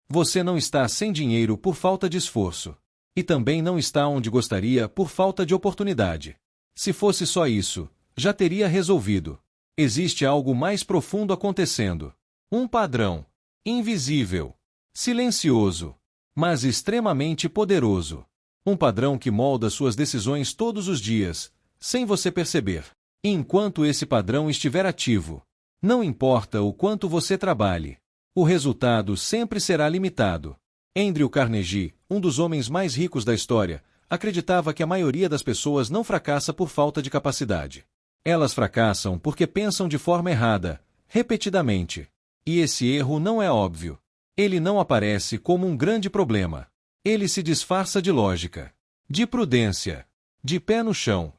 Você não está sem dinheiro por falta de esforço. E também não está onde gostaria por falta de oportunidade. Se fosse só isso, já teria resolvido. Existe algo mais profundo acontecendo. Um padrão. Invisível. Silencioso. Mas extremamente poderoso. Um padrão que molda suas decisões todos os dias, sem você perceber. E enquanto esse padrão estiver ativo, não importa o quanto você trabalhe, o resultado sempre será limitado. Andrew Carnegie, um dos homens mais ricos da história, acreditava que a maioria das pessoas não fracassa por falta de capacidade. Elas fracassam porque pensam de forma errada, repetidamente. E esse erro não é óbvio. Ele não aparece como um grande problema. Ele se disfarça de lógica, de prudência, de pé no chão.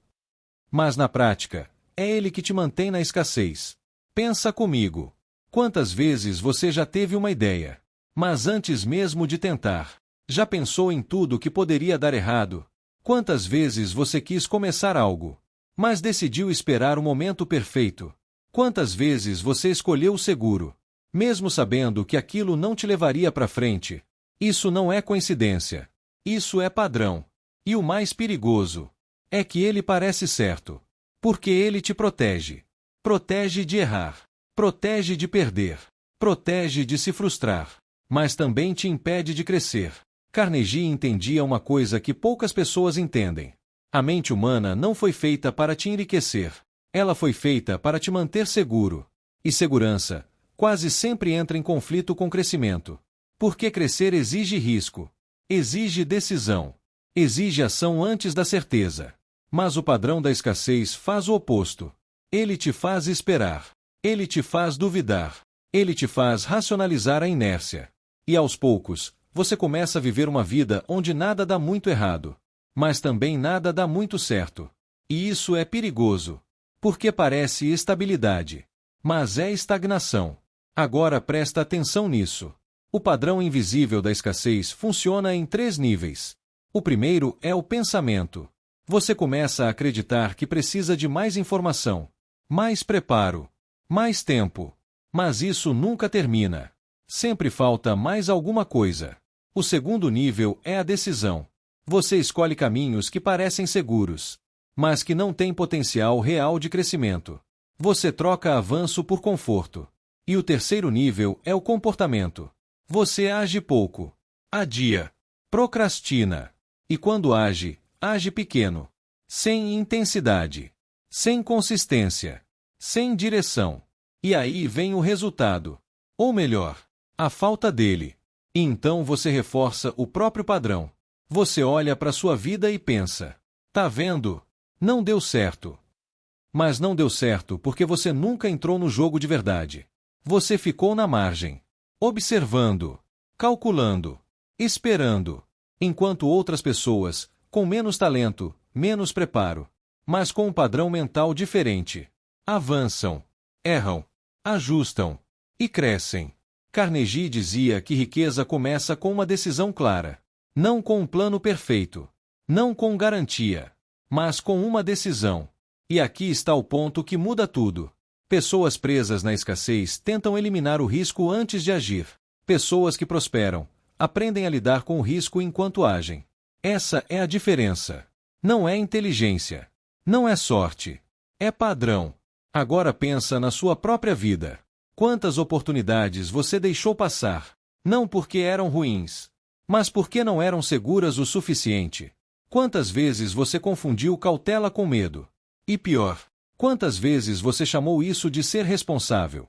Mas na prática, é ele que te mantém na escassez. Pensa comigo. Quantas vezes você já teve uma ideia, mas antes mesmo de tentar, já pensou em tudo que poderia dar errado? Quantas vezes você quis começar algo, mas decidiu esperar o momento perfeito? Quantas vezes você escolheu o seguro, mesmo sabendo que aquilo não te levaria para frente? Isso não é coincidência. Isso é padrão. E o mais perigoso é que ele parece certo, porque ele te protege. Protege de errar. Protege de perder. Protege de se frustrar. Mas também te impede de crescer. Carnegie entendia uma coisa que poucas pessoas entendem. A mente humana não foi feita para te enriquecer. Ela foi feita para te manter seguro. E segurança quase sempre entra em conflito com crescimento. Porque crescer exige risco. Exige decisão. Exige ação antes da certeza. Mas o padrão da escassez faz o oposto. Ele te faz esperar. Ele te faz duvidar. Ele te faz racionalizar a inércia. E aos poucos, você começa a viver uma vida onde nada dá muito errado, mas também nada dá muito certo. E isso é perigoso, porque parece estabilidade, mas é estagnação. Agora presta atenção nisso. O padrão invisível da escassez funciona em 3 níveis. O primeiro é o pensamento. Você começa a acreditar que precisa de mais informação, mais preparo, mais tempo. Mas isso nunca termina. Sempre falta mais alguma coisa. O segundo nível é a decisão. Você escolhe caminhos que parecem seguros, mas que não têm potencial real de crescimento. Você troca avanço por conforto. E o terceiro nível é o comportamento. Você age pouco, adia, procrastina. E quando age, age pequeno, sem intensidade, sem consistência, sem direção. E aí vem o resultado. Ou melhor, a falta dele. E então você reforça o próprio padrão. Você olha para sua vida e pensa: tá vendo? Não deu certo. Mas não deu certo porque você nunca entrou no jogo de verdade. Você ficou na margem, observando, calculando, esperando, enquanto outras pessoas, com menos talento, menos preparo, mas com um padrão mental diferente, avançam, erram, ajustam e crescem. Carnegie dizia que riqueza começa com uma decisão clara, não com um plano perfeito, não com garantia, mas com uma decisão. E aqui está o ponto que muda tudo. Pessoas presas na escassez tentam eliminar o risco antes de agir. Pessoas que prosperam aprendem a lidar com o risco enquanto agem. Essa é a diferença. Não é inteligência. Não é sorte. É padrão. Agora pensa na sua própria vida. Quantas oportunidades você deixou passar? Não porque eram ruins, mas porque não eram seguras o suficiente. Quantas vezes você confundiu cautela com medo? E pior, quantas vezes você chamou isso de ser responsável?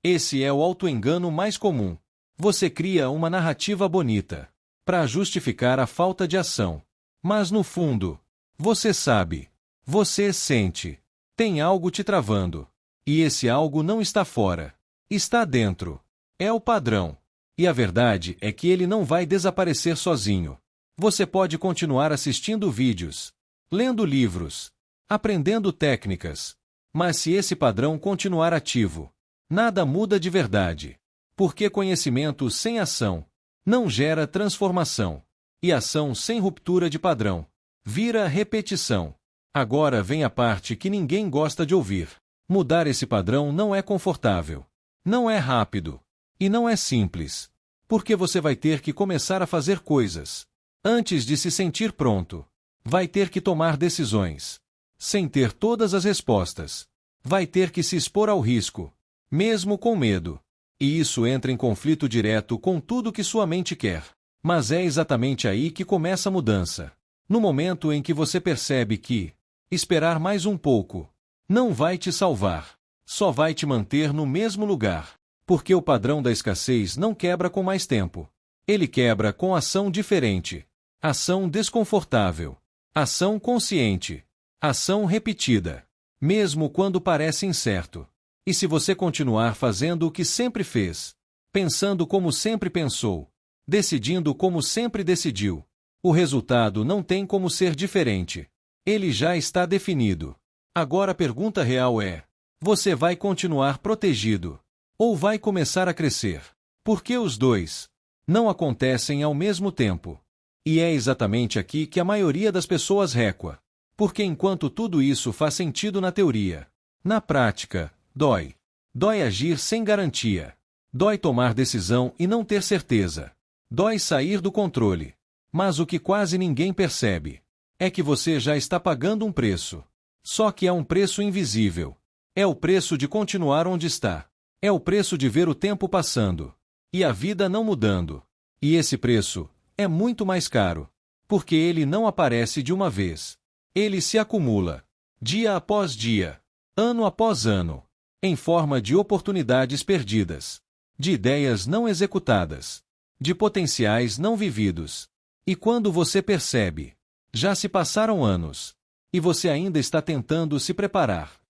Esse é o auto-engano mais comum. Você cria uma narrativa bonita para justificar a falta de ação. Mas no fundo, você sabe, você sente, tem algo te travando. E esse algo não está fora, está dentro. É o padrão. E a verdade é que ele não vai desaparecer sozinho. Você pode continuar assistindo vídeos, lendo livros, aprendendo técnicas. Mas se esse padrão continuar ativo, nada muda de verdade. Porque conhecimento sem ação não gera transformação. E ação sem ruptura de padrão vira repetição. Agora vem a parte que ninguém gosta de ouvir. Mudar esse padrão não é confortável. Não é rápido. E não é simples. Porque você vai ter que começar a fazer coisas antes de se sentir pronto. Vai ter que tomar decisões sem ter todas as respostas. Vai ter que se expor ao risco, mesmo com medo. E isso entra em conflito direto com tudo que sua mente quer. Mas é exatamente aí que começa a mudança. No momento em que você percebe que esperar mais um pouco não vai te salvar, só vai te manter no mesmo lugar. Porque o padrão da escassez não quebra com mais tempo. Ele quebra com ação diferente. Ação desconfortável. Ação consciente. Ação repetida. Mesmo quando parece incerto. E se você continuar fazendo o que sempre fez, pensando como sempre pensou, decidindo como sempre decidiu, o resultado não tem como ser diferente. Ele já está definido. Agora a pergunta real é: você vai continuar protegido? Ou vai começar a crescer? Porque os dois não acontecem ao mesmo tempo. E é exatamente aqui que a maioria das pessoas recua. Porque enquanto tudo isso faz sentido na teoria, na prática, dói. Dói agir sem garantia. Dói tomar decisão e não ter certeza. Dói sair do controle. Mas o que quase ninguém percebe é que você já está pagando um preço. Só que é um preço invisível. É o preço de continuar onde está. É o preço de ver o tempo passando e a vida não mudando. E esse preço é muito mais caro, porque ele não aparece de uma vez. Ele se acumula, dia após dia, ano após ano, em forma de oportunidades perdidas, de ideias não executadas, de potenciais não vividos. E quando você percebe, já se passaram anos, e você ainda está tentando se preparar.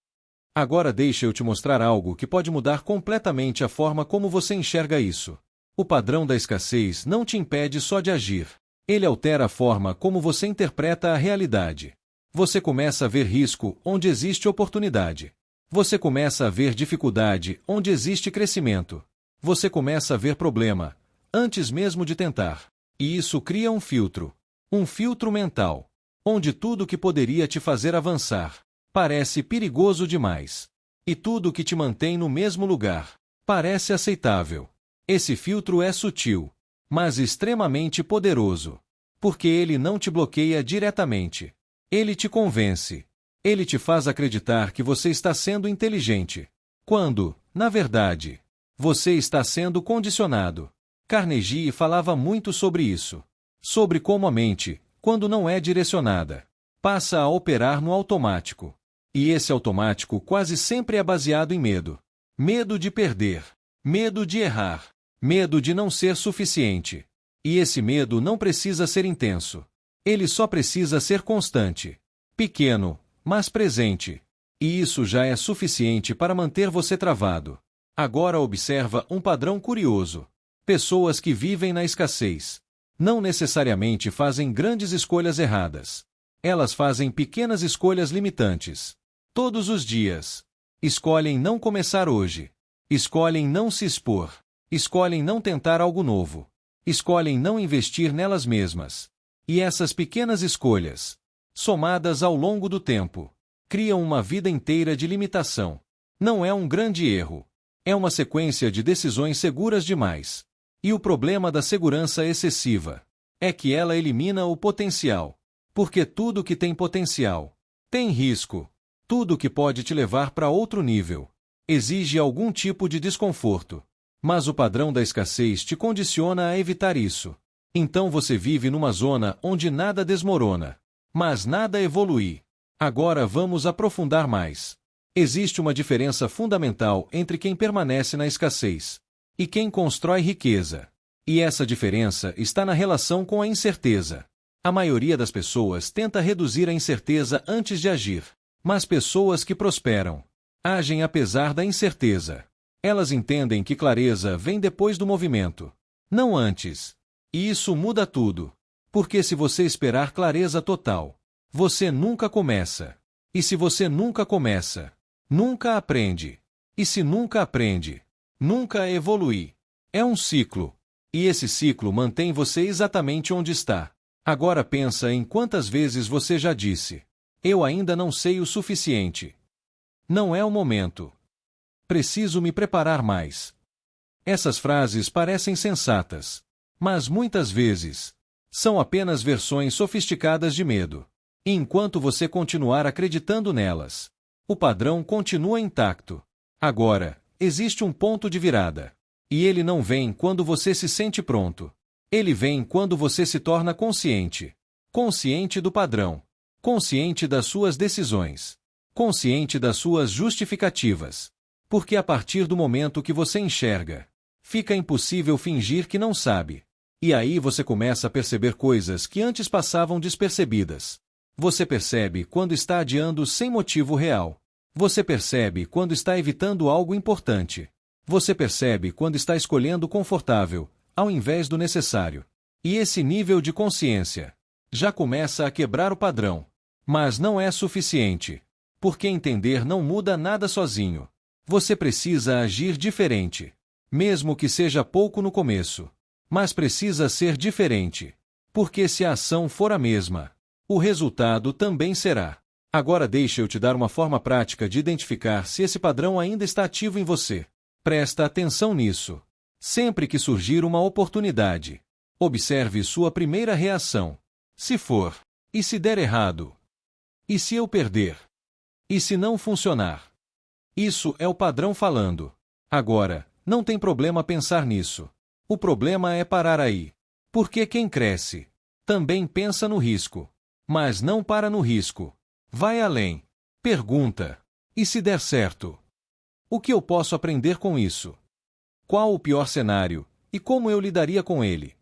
Agora deixa eu te mostrar algo que pode mudar completamente a forma como você enxerga isso. O padrão da escassez não te impede só de agir. Ele altera a forma como você interpreta a realidade. Você começa a ver risco onde existe oportunidade. Você começa a ver dificuldade onde existe crescimento. Você começa a ver problema antes mesmo de tentar. E isso cria um filtro mental, onde tudo que poderia te fazer avançar parece perigoso demais. E tudo que te mantém no mesmo lugar parece aceitável. Esse filtro é sutil, mas extremamente poderoso. Porque ele não te bloqueia diretamente. Ele te convence. Ele te faz acreditar que você está sendo inteligente, quando, na verdade, você está sendo condicionado. Carnegie falava muito sobre isso. Sobre como a mente, quando não é direcionada, passa a operar no automático. E esse automático quase sempre é baseado em medo. Medo de perder. Medo de errar. Medo de não ser suficiente. E esse medo não precisa ser intenso. Ele só precisa ser constante. Pequeno, mas presente. E isso já é suficiente para manter você travado. Agora observa um padrão curioso. Pessoas que vivem na escassez não necessariamente fazem grandes escolhas erradas. Elas fazem pequenas escolhas limitantes. Todos os dias. Escolhem não começar hoje. Escolhem não se expor. Escolhem não tentar algo novo. Escolhem não investir nelas mesmas. E essas pequenas escolhas, somadas ao longo do tempo, criam uma vida inteira de limitação. Não é um grande erro. É uma sequência de decisões seguras demais. E o problema da segurança excessiva é que ela elimina o potencial. Porque tudo que tem potencial tem risco. Tudo que pode te levar para outro nível exige algum tipo de desconforto. Mas o padrão da escassez te condiciona a evitar isso. Então você vive numa zona onde nada desmorona, mas nada evolui. Agora vamos aprofundar mais. Existe uma diferença fundamental entre quem permanece na escassez e quem constrói riqueza. E essa diferença está na relação com a incerteza. A maioria das pessoas tenta reduzir a incerteza antes de agir. Mas pessoas que prosperam agem apesar da incerteza. Elas entendem que clareza vem depois do movimento, não antes. E isso muda tudo. Porque se você esperar clareza total, você nunca começa. E se você nunca começa, nunca aprende. E se nunca aprende, nunca evolui. É um ciclo. E esse ciclo mantém você exatamente onde está. Agora pensa em quantas vezes você já disse: eu ainda não sei o suficiente. Não é o momento. Preciso me preparar mais. Essas frases parecem sensatas, mas muitas vezes são apenas versões sofisticadas de medo. E enquanto você continuar acreditando nelas, o padrão continua intacto. Agora, existe um ponto de virada. E ele não vem quando você se sente pronto. Ele vem quando você se torna consciente. Consciente do padrão. Consciente das suas decisões. Consciente das suas justificativas. Porque a partir do momento que você enxerga, fica impossível fingir que não sabe. E aí você começa a perceber coisas que antes passavam despercebidas. Você percebe quando está adiando sem motivo real. Você percebe quando está evitando algo importante. Você percebe quando está escolhendo o confortável, ao invés do necessário. E esse nível de consciência já começa a quebrar o padrão. Mas não é suficiente. Porque entender não muda nada sozinho. Você precisa agir diferente. Mesmo que seja pouco no começo. Mas precisa ser diferente. Porque se a ação for a mesma, o resultado também será. Agora deixa eu te dar uma forma prática de identificar se esse padrão ainda está ativo em você. Presta atenção nisso. Sempre que surgir uma oportunidade, observe sua primeira reação. Se for, e se der errado? E se eu perder? E se não funcionar? Isso é o padrão falando. Agora, não tem problema pensar nisso. O problema é parar aí. Porque quem cresce também pensa no risco. Mas não para no risco. Vai além. Pergunta: e se der certo? O que eu posso aprender com isso? Qual o pior cenário, e como eu lidaria com ele?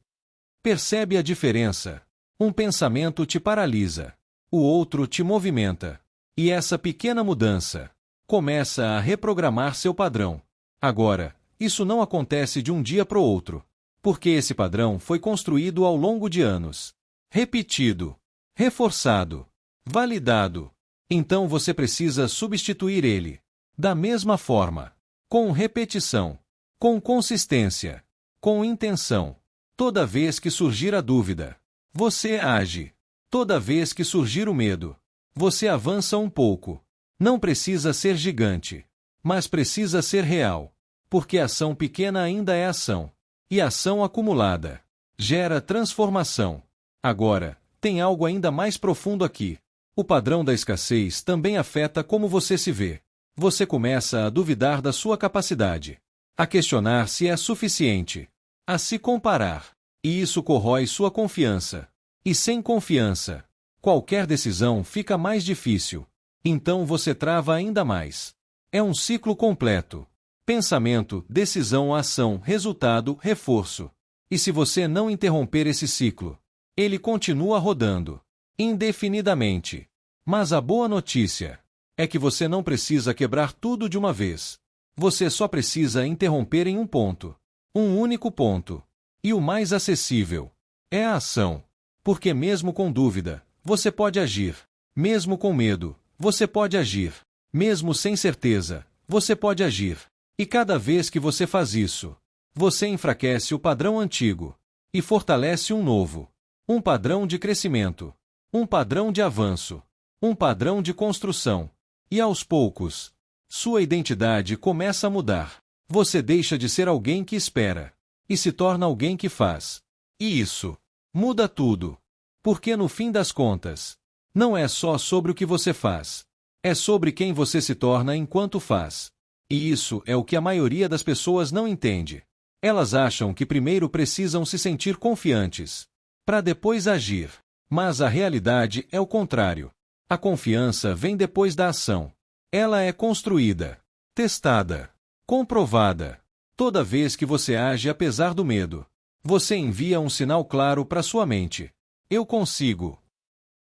Percebe a diferença? Um pensamento te paralisa. O outro te movimenta. E essa pequena mudança começa a reprogramar seu padrão. Agora, isso não acontece de um dia para o outro. Porque esse padrão foi construído ao longo de anos. Repetido. Reforçado. Validado. Então você precisa substituir ele. Da mesma forma. Com repetição. Com consistência. Com intenção. Toda vez que surgir a dúvida, você age. Toda vez que surgir o medo, você avança um pouco. Não precisa ser gigante. Mas precisa ser real. Porque ação pequena ainda é ação. E ação acumulada gera transformação. Agora, tem algo ainda mais profundo aqui. O padrão da escassez também afeta como você se vê. Você começa a duvidar da sua capacidade. A questionar se é suficiente. A se comparar. E isso corrói sua confiança. E sem confiança, qualquer decisão fica mais difícil. Então você trava ainda mais. É um ciclo completo. Pensamento, decisão, ação, resultado, reforço. E se você não interromper esse ciclo, ele continua rodando. Indefinidamente. Mas a boa notícia é que você não precisa quebrar tudo de uma vez. Você só precisa interromper em um ponto. Um único ponto. E o mais acessível é a ação. Porque mesmo com dúvida, você pode agir. Mesmo com medo, você pode agir. Mesmo sem certeza, você pode agir. E cada vez que você faz isso, você enfraquece o padrão antigo e fortalece um novo. Um padrão de crescimento. Um padrão de avanço. Um padrão de construção. E aos poucos, sua identidade começa a mudar. Você deixa de ser alguém que espera e se torna alguém que faz. E isso muda tudo. Porque no fim das contas, não é só sobre o que você faz. É sobre quem você se torna enquanto faz. E isso é o que a maioria das pessoas não entende. Elas acham que primeiro precisam se sentir confiantes, para depois agir. Mas a realidade é o contrário. A confiança vem depois da ação. Ela é construída, testada, comprovada. Toda vez que você age apesar do medo, você envia um sinal claro para sua mente. Eu consigo.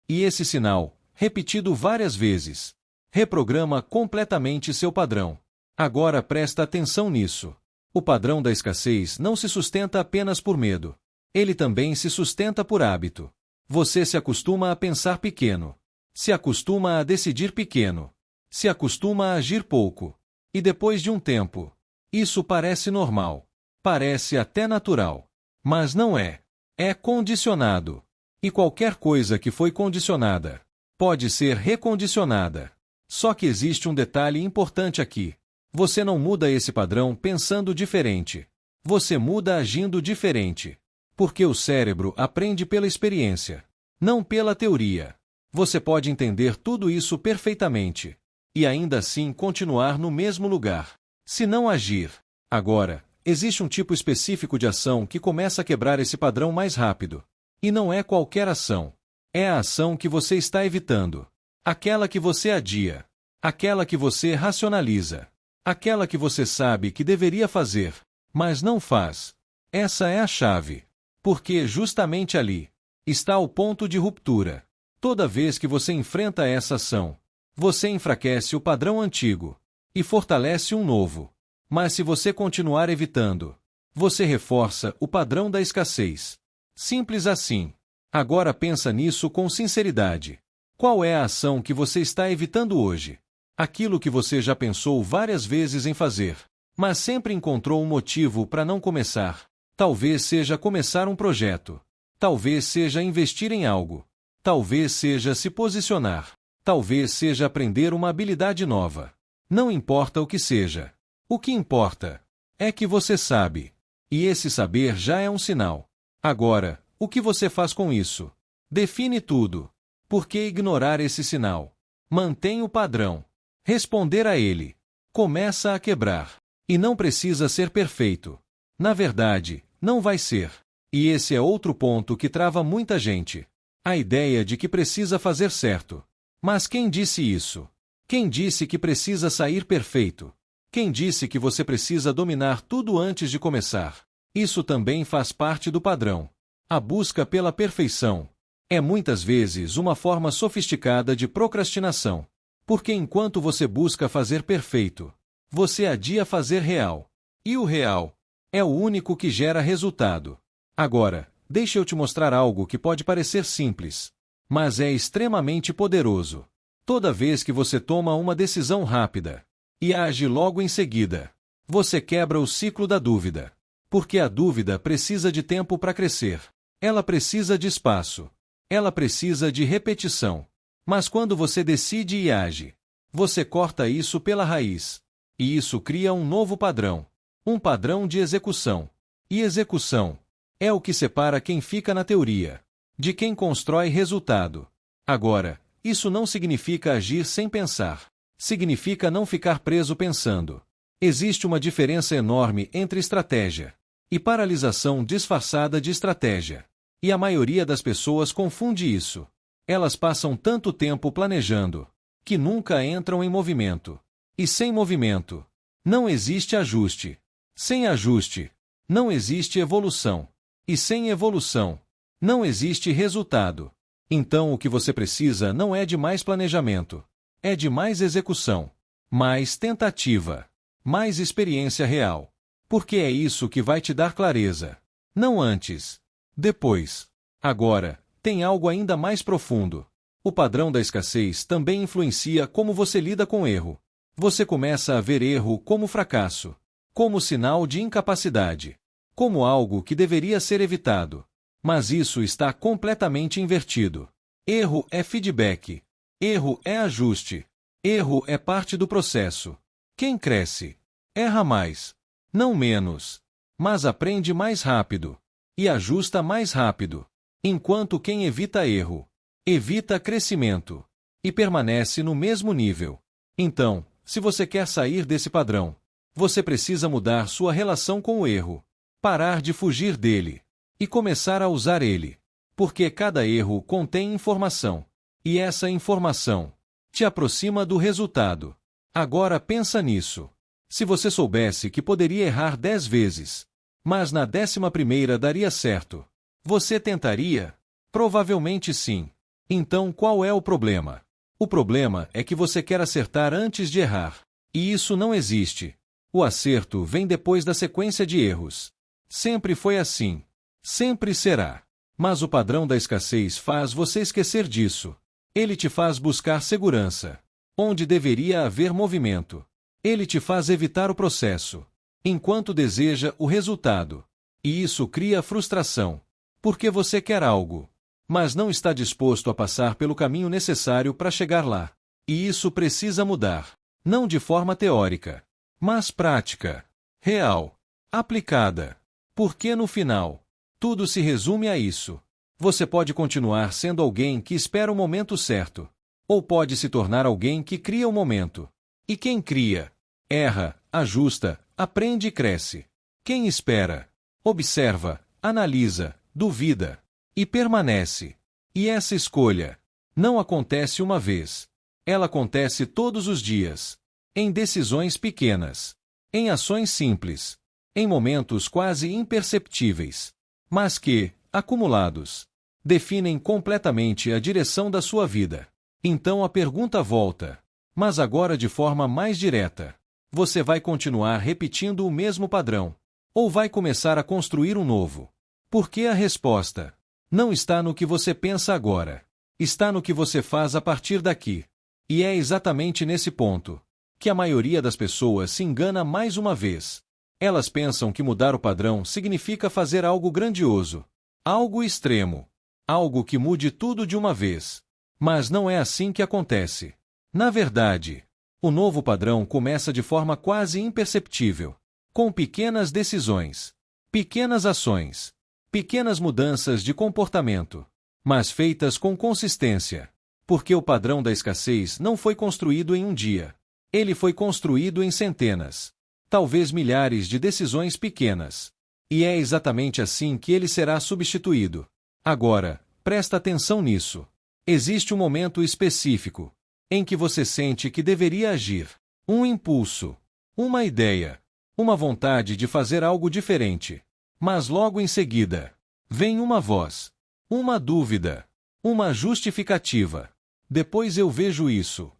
E esse sinal, repetido várias vezes, reprograma completamente seu padrão. Agora presta atenção nisso. O padrão da escassez não se sustenta apenas por medo. Ele também se sustenta por hábito. Você se acostuma a pensar pequeno. Se acostuma a decidir pequeno. Se acostuma a agir pouco. E depois de um tempo, isso parece normal. Parece até natural. Mas não é. É condicionado. E qualquer coisa que foi condicionada pode ser recondicionada. Só que existe um detalhe importante aqui. Você não muda esse padrão pensando diferente. Você muda agindo diferente. Porque o cérebro aprende pela experiência, não pela teoria. Você pode entender tudo isso perfeitamente e ainda assim continuar no mesmo lugar, se não agir. Agora, existe um tipo específico de ação que começa a quebrar esse padrão mais rápido. E não é qualquer ação. É a ação que você está evitando. Aquela que você adia. Aquela que você racionaliza. Aquela que você sabe que deveria fazer, mas não faz. Essa é a chave. Porque justamente ali está o ponto de ruptura. Toda vez que você enfrenta essa ação, você enfraquece o padrão antigo e fortalece um novo. Mas se você continuar evitando, você reforça o padrão da escassez. Simples assim. Agora pensa nisso com sinceridade. Qual é a ação que você está evitando hoje? Aquilo que você já pensou várias vezes em fazer, mas sempre encontrou um motivo para não começar. Talvez seja começar um projeto. Talvez seja investir em algo. Talvez seja se posicionar. Talvez seja aprender uma habilidade nova. Não importa o que seja. O que importa é que você sabe. E esse saber já é um sinal. Agora, o que você faz com isso? Define tudo. Por que ignorar esse sinal? Mantém o padrão. Responder a ele. Começa a quebrar. E não precisa ser perfeito. Na verdade, não vai ser. E esse é outro ponto que trava muita gente. A ideia de que precisa fazer certo. Mas quem disse isso? Quem disse que precisa sair perfeito? Quem disse que você precisa dominar tudo antes de começar? Isso também faz parte do padrão. A busca pela perfeição é muitas vezes uma forma sofisticada de procrastinação. Porque enquanto você busca fazer perfeito, você adia fazer real. E o real é o único que gera resultado. Agora, deixa eu te mostrar algo que pode parecer simples, mas é extremamente poderoso. Toda vez que você toma uma decisão rápida e age logo em seguida, você quebra o ciclo da dúvida. Porque a dúvida precisa de tempo para crescer. Ela precisa de espaço. Ela precisa de repetição. Mas quando você decide e age, você corta isso pela raiz. E isso cria um novo padrão. Um padrão de execução. E execução é o que separa quem fica na teoria de quem constrói resultado. Agora, isso não significa agir sem pensar. Significa não ficar preso pensando. Existe uma diferença enorme entre estratégia e paralisação disfarçada de estratégia. E a maioria das pessoas confunde isso. Elas passam tanto tempo planejando que nunca entram em movimento. E sem movimento, não existe ajuste. Sem ajuste, não existe evolução. E sem evolução, não existe resultado. Então o que você precisa não é de mais planejamento. É de mais execução. Mais tentativa. Mais experiência real. Porque é isso que vai te dar clareza. Não antes. Depois. Agora, tem algo ainda mais profundo. O padrão da escassez também influencia como você lida com erro. Você começa a ver erro como fracasso, como sinal de incapacidade, como algo que deveria ser evitado. Mas isso está completamente invertido. Erro é feedback. Erro é ajuste. Erro é parte do processo. Quem cresce, erra mais, não menos, mas aprende mais rápido e ajusta mais rápido. Enquanto quem evita erro, evita crescimento e permanece no mesmo nível. Então, se você quer sair desse padrão, você precisa mudar sua relação com o erro, parar de fugir dele e começar a usar ele. Porque cada erro contém informação, e essa informação te aproxima do resultado. Agora pensa nisso. Se você soubesse que poderia errar 10 vezes, mas na 11ª daria certo, você tentaria? Provavelmente sim. Então qual é o problema? O problema é que você quer acertar antes de errar. E isso não existe. O acerto vem depois da sequência de erros. Sempre foi assim. Sempre será. Mas o padrão da escassez faz você esquecer disso. Ele te faz buscar segurança, onde deveria haver movimento. Ele te faz evitar o processo, enquanto deseja o resultado. E isso cria frustração, porque você quer algo, mas não está disposto a passar pelo caminho necessário para chegar lá. E isso precisa mudar, não de forma teórica, mas prática, real. aplicada. Porque no final, tudo se resume a isso. Você pode continuar sendo alguém que espera o momento certo, ou pode se tornar alguém que cria o momento. E quem cria, erra, ajusta, aprende e cresce. Quem espera, observa, analisa, duvida e permanece. E essa escolha não acontece uma vez. Ela acontece todos os dias, em decisões pequenas, em ações simples, em momentos quase imperceptíveis, mas que, acumulados, definem completamente a direção da sua vida. Então a pergunta volta, mas agora de forma mais direta. Você vai continuar repetindo o mesmo padrão, ou vai começar a construir um novo? Porque a resposta não está no que você pensa agora, está no que você faz a partir daqui. E é exatamente nesse ponto que a maioria das pessoas se engana mais uma vez. Elas pensam que mudar o padrão significa fazer algo grandioso, algo extremo, algo que mude tudo de uma vez. Mas não é assim que acontece. Na verdade, o novo padrão começa de forma quase imperceptível, com pequenas decisões, pequenas ações, pequenas mudanças de comportamento, mas feitas com consistência. Porque o padrão da escassez não foi construído em um dia. Ele foi construído em centenas, talvez milhares de decisões pequenas. E é exatamente assim que ele será substituído. Agora, presta atenção nisso. Existe um momento específico em que você sente que deveria agir. Um impulso, uma ideia, uma vontade de fazer algo diferente. Mas logo em seguida, vem uma voz, uma dúvida, uma justificativa. Depois eu vejo isso.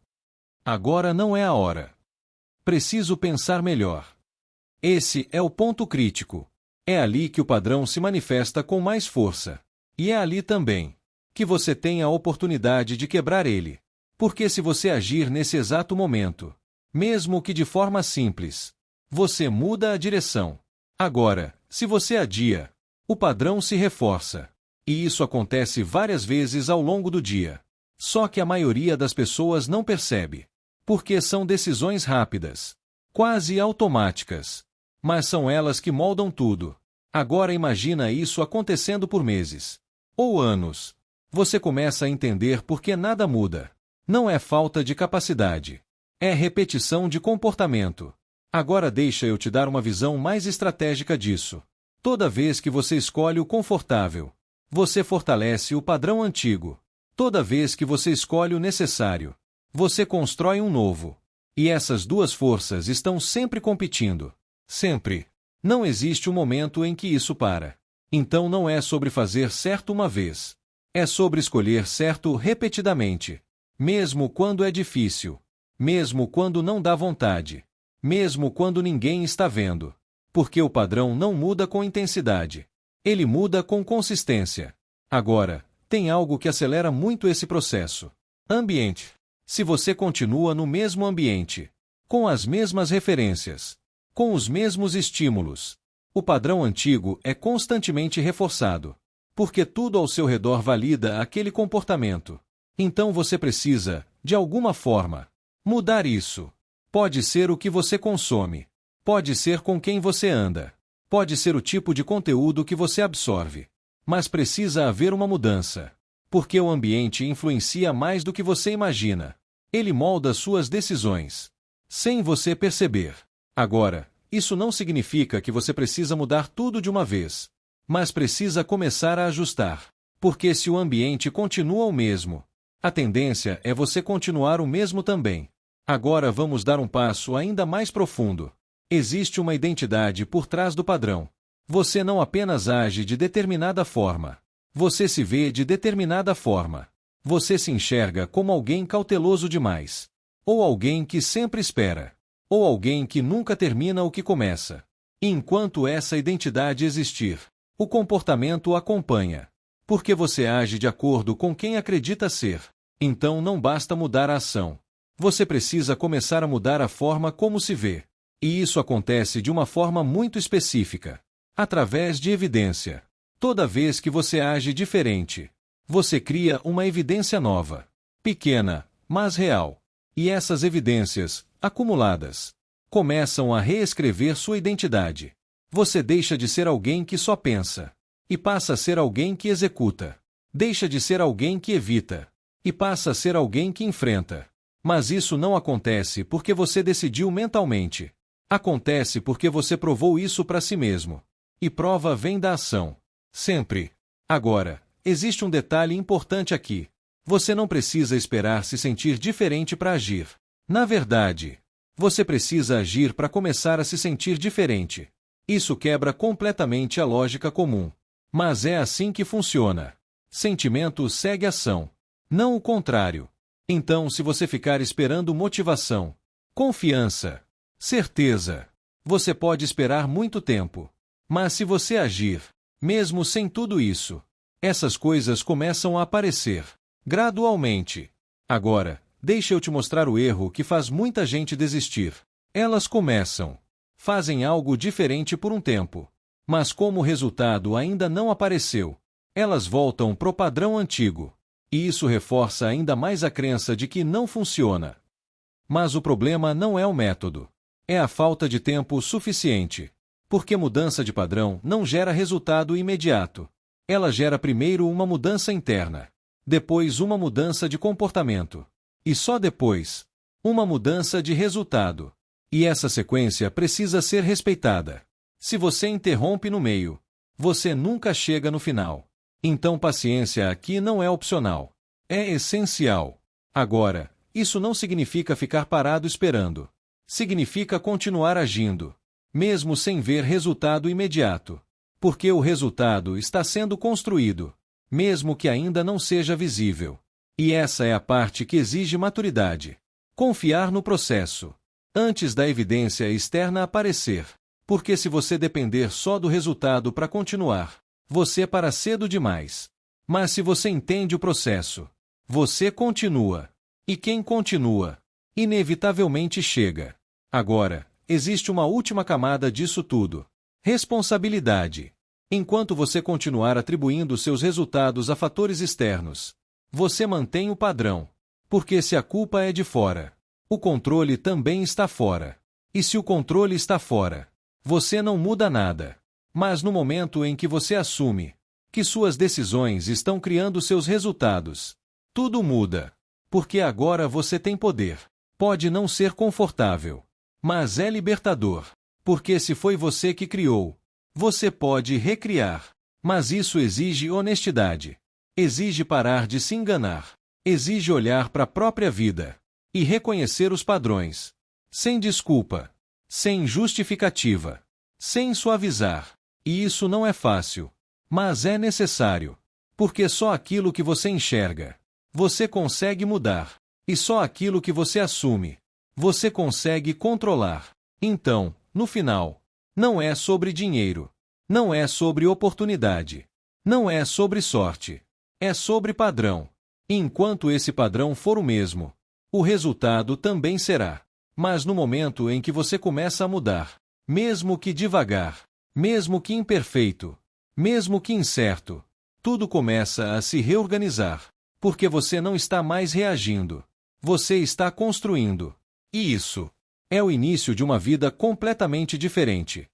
Agora não é a hora. Preciso pensar melhor. Esse é o ponto crítico. É ali que o padrão se manifesta com mais força. E é ali também que você tem a oportunidade de quebrar ele. Porque se você agir nesse exato momento, mesmo que de forma simples, você muda a direção. Agora, se você adia, o padrão se reforça. E isso acontece várias vezes ao longo do dia. Só que a maioria das pessoas não percebe. Porque são decisões rápidas, quase automáticas. Mas são elas que moldam tudo. Agora imagina isso acontecendo por meses. Ou anos. Você começa a entender por que nada muda. Não é falta de capacidade. É repetição de comportamento. Agora deixa eu te dar uma visão mais estratégica disso. Toda vez que você escolhe o confortável, você fortalece o padrão antigo. Toda vez que você escolhe o necessário, você constrói um novo. E essas duas forças estão sempre competindo. Sempre. Não existe um momento em que isso para. Então não é sobre fazer certo uma vez. É sobre escolher certo repetidamente. Mesmo quando é difícil. Mesmo quando não dá vontade. Mesmo quando ninguém está vendo. Porque o padrão não muda com intensidade. Ele muda com consistência. Agora, tem algo que acelera muito esse processo. Ambiente. Se você continua no mesmo ambiente, com as mesmas referências, com os mesmos estímulos, o padrão antigo é constantemente reforçado, porque tudo ao seu redor valida aquele comportamento. Então você precisa, de alguma forma, mudar isso. Pode ser o que você consome, pode ser com quem você anda, pode ser o tipo de conteúdo que você absorve, mas precisa haver uma mudança. Porque o ambiente influencia mais do que você imagina. Ele molda suas decisões, sem você perceber. Agora, isso não significa que você precisa mudar tudo de uma vez, mas precisa começar a ajustar. Porque se o ambiente continua o mesmo, a tendência é você continuar o mesmo também. Agora vamos dar um passo ainda mais profundo. Existe uma identidade por trás do padrão. Você não apenas age de determinada forma. Você se vê de determinada forma. Você se enxerga como alguém cauteloso demais. Ou alguém que sempre espera. Ou alguém que nunca termina o que começa. E enquanto essa identidade existir, o comportamento o acompanha. Porque você age de acordo com quem acredita ser. Então não basta mudar a ação. Você precisa começar a mudar a forma como se vê. E isso acontece de uma forma muito específica. Através de evidência. Toda vez que você age diferente, você cria uma evidência nova, pequena, mas real. E essas evidências, acumuladas, começam a reescrever sua identidade. Você deixa de ser alguém que só pensa e passa a ser alguém que executa. Deixa de ser alguém que evita e passa a ser alguém que enfrenta. Mas isso não acontece porque você decidiu mentalmente. Acontece porque você provou isso para si mesmo. E prova vem da ação. Sempre. Agora, existe um detalhe importante aqui. Você não precisa esperar se sentir diferente para agir. Na verdade, você precisa agir para começar a se sentir diferente. Isso quebra completamente a lógica comum. Mas é assim que funciona. Sentimento segue ação. Não o contrário. Então, se você ficar esperando motivação, confiança, certeza, você pode esperar muito tempo. Mas se você agir, mesmo sem tudo isso, essas coisas começam a aparecer, gradualmente. Agora, deixa eu te mostrar o erro que faz muita gente desistir. Elas fazem algo diferente por um tempo. Mas como o resultado ainda não apareceu, elas voltam pro padrão antigo. E isso reforça ainda mais a crença de que não funciona. Mas o problema não é o método. É a falta de tempo suficiente. Porque mudança de padrão não gera resultado imediato. Ela gera primeiro uma mudança interna, depois uma mudança de comportamento, e só depois, uma mudança de resultado. E essa sequência precisa ser respeitada. Se você interrompe no meio, você nunca chega no final. Então paciência aqui não é opcional. É essencial. Agora, isso não significa ficar parado esperando. Significa continuar agindo, mesmo sem ver resultado imediato. Porque o resultado está sendo construído, mesmo que ainda não seja visível. E essa é a parte que exige maturidade. Confiar no processo, antes da evidência externa aparecer. Porque se você depender só do resultado para continuar, você para cedo demais. Mas se você entende o processo, você continua. E quem continua, inevitavelmente chega. Agora, existe uma última camada disso tudo. Responsabilidade. Enquanto você continuar atribuindo seus resultados a fatores externos, você mantém o padrão. Porque se a culpa é de fora, o controle também está fora. E se o controle está fora, você não muda nada. Mas no momento em que você assume que suas decisões estão criando seus resultados, tudo muda. Porque agora você tem poder. Pode não ser confortável, mas é libertador. Porque se foi você que criou, você pode recriar. Mas isso exige honestidade. Exige parar de se enganar. Exige olhar para a própria vida e reconhecer os padrões. Sem desculpa. Sem justificativa. Sem suavizar. E isso não é fácil. Mas é necessário. Porque só aquilo que você enxerga, você consegue mudar. E só aquilo que você assume, você consegue controlar. Então, no final, não é sobre dinheiro. Não é sobre oportunidade. Não é sobre sorte. É sobre padrão. E enquanto esse padrão for o mesmo, o resultado também será. Mas no momento em que você começa a mudar, mesmo que devagar, mesmo que imperfeito, mesmo que incerto, tudo começa a se reorganizar. Porque você não está mais reagindo. Você está construindo. E isso é o início de uma vida completamente diferente.